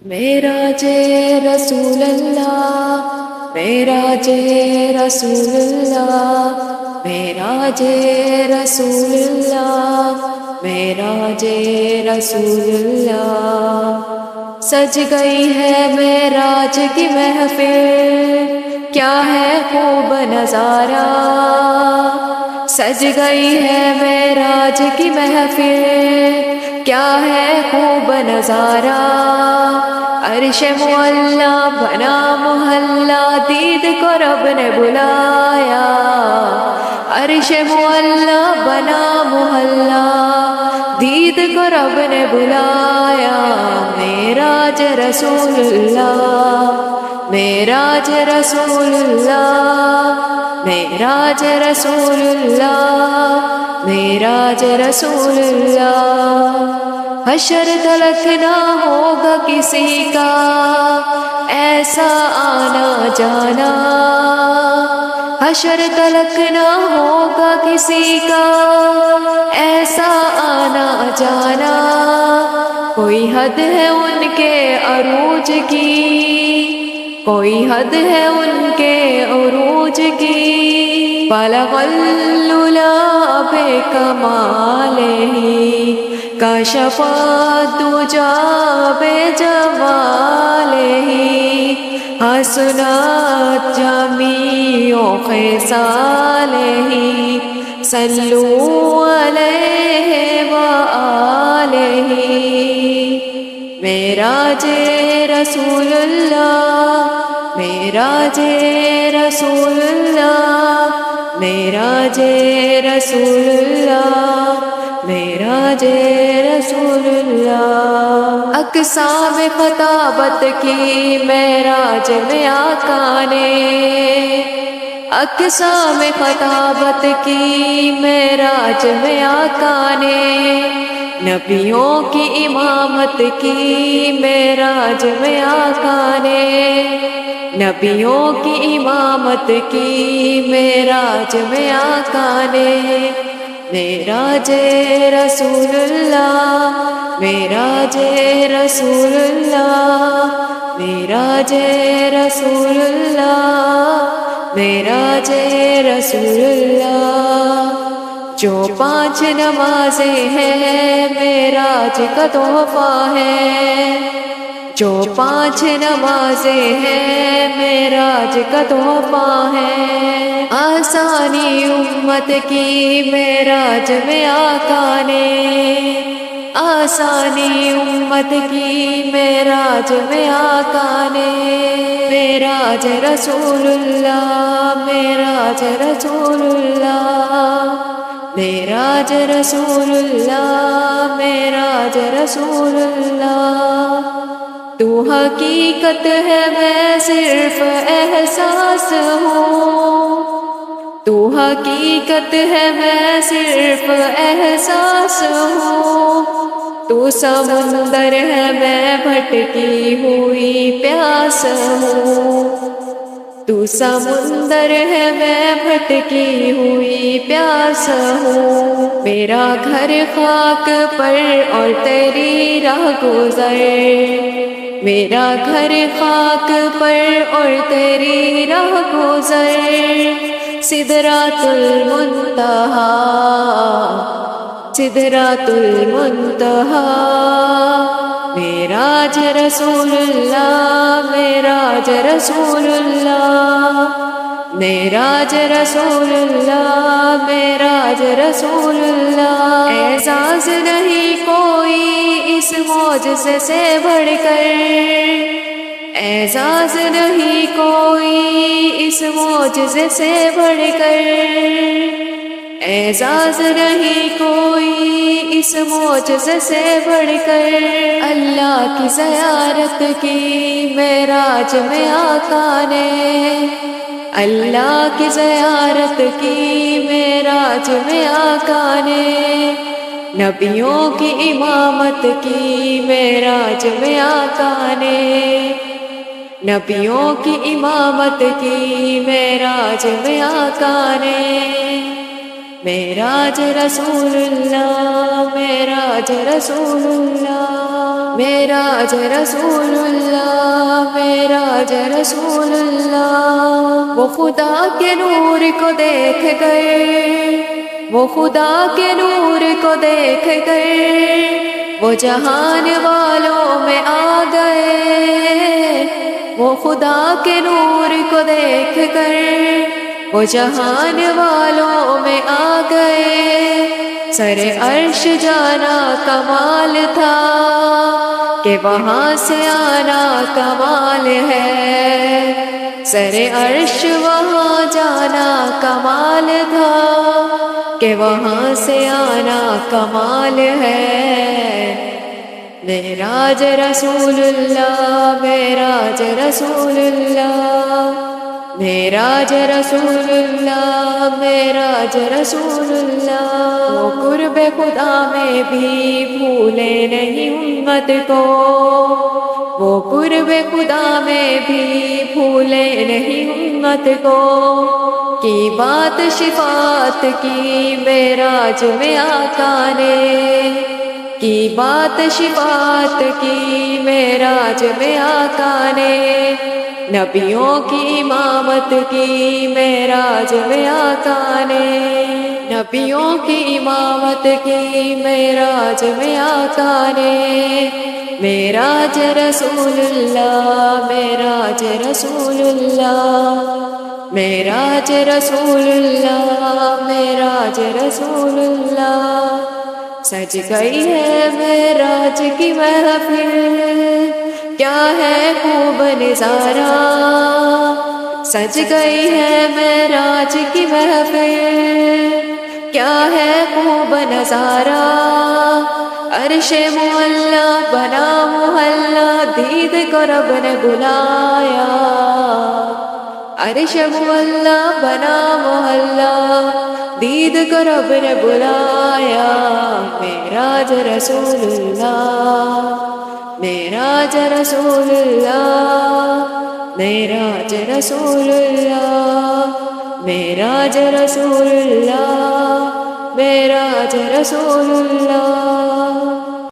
معراج رسول اللہ، معراج رسول اللہ، معراج رسول اللہ، معراج رسول اللہ۔ سج گئی ہے معراج کی محفل، کیا ہے خوب نظارہ۔ سج گئی ہے معراج کی محفل، کیا ہے خوب نظارہ۔ عرش معلا بنا محلہ، دید کو رب نے بلایا۔ عرش معلا بنا محلہ، دید کو رب نے بلایا۔ معراج رسول اللہ، معراج رسول اللہ، معراج رسول اللہ، معراج رسول اللہ۔ حشر تلک نہ ہوگا کسی کا ایسا آنا جانا، حشر تلک نہ ہوگا کسی کا ایسا آنا جانا۔ کوئی حد ہے ان کے عروج کی، کوئی حد ہے ان کے عروج کی۔ بلغ العلا بکمالہ، کشف الدجی بجمالہ، حسنت جمیع خصالہ، صلوا علیہ وآلہ۔ معراج رسول اللہ، معراج رسول اللہ، معراج رسول اللہ، معراج رسول اللہ۔ اقسام خطابت کی معراج میں آقا نے، اقسام خطابت کی معراج میں آقا نے، نبیوں کی امامت کی معراج میں آقا نے، نبیوں کی امامت کی معراج میں آقا نے۔ معراج رسول اللہ، معراج رسول اللہ، معراج رسول اللہ، معراج رسول اللہ۔ جو 5 نمازیں ہیں معراج کا تحفہ ہے، جو 5 نمازیں ہیں معراج کا تحفہ ہے۔ آسانی امت کی معراج میں آقا نے، آسانی امت کی معراج میں آقا نے۔ معراج رسول اللہ، معراج رسول اللہ، معراج رسول اللہ، معراج رسول اللہ۔ تو حقیقت ہے میں صرف احساس ہوں، تو حقیقت ہے میں صرف احساس ہوں۔ تو سمندر ہے میں بھٹکی ہوئی پیاس ہوں، تو سمندر ہے میں بھٹکی ہوئی پیاس ہوں۔ میرا گھر خاک پر اور تیری راہ گزر، میرا گھر خاک پر اور تیری راہ گزر۔ سدرۃ المنتہا، سدرۃ المنتہا۔ معراج رسول اللہ، معراج رسول اللہ، معراج رسول اللہ، معراج رسول اللہ۔ اعزاز نہیں کوئی اس معجزے سے بڑھ کر، اعزاز نہیں کوئی اس معجزے سے بڑھ کر، اعزاز نہیں کوئی اس معجزے سے بڑھ کر۔ اللہ کی زیارت کی معراج میں آقا نے، اللہ کی زیارت کی معراج میں آقا نے، نبیوں کی امامت کی معراج میں آقا نے، نبیوں کی امامت کی معراج میں آقا نے۔ معراج رسول اللہ، معراج رسول اللہ۔ معراج رسول اللہ، معراج رسول اللہ۔ وہ خدا کے نور کو دیکھ گئے، وہ خدا کے نور کو دیکھ گئے، وہ جہان والوں میں آ گئے۔ وہ خدا کے نور کو دیکھ کر وہ جہان والوں میں آ گئے۔ سر عرش جانا کمال تھا کہ وہاں سے آنا کمال ہے، سر عرش وہاں جانا کمال تھا کہ وہاں سے آنا کمال ہے۔ معراج رسول اللہ، معراج رسول اللہ، معراج رسول اللہ، معراج رسول اللہ۔ وہ قرب خدا میں بھی بھولے نہیں امت کو، وہ قرب خدا میں بھی بھولے نہیں امت کو، کی بات شفاعت کی معراج میں آقا نے، کی بات شفاعت کی معراج میں آقا نے، نبیوں کی امامت کی معراج میں آقا نے، نبیوں کی امامت کی معراج میں آقا نے۔ معراج رسول اللہ، معراج رسول اللہ، معراج رسول اللہ، معراج رسول اللہ۔ سج گئی ہے معراج کی محفل، کیا ہے خوب نظارہ، سج گئی ہے معراج کی محفل، کیا ہے خوب نظارہ۔ عرش معلا بنا محلہ، دید کو رب نے بلایا، عرش معلا بنا محلہ، دید کو رب نے بلایا۔ معراج رسول اللہ، معراج رسول اللہ، معراج رسول اللہ، معراج رسول اللہ، معراج رسول اللہ۔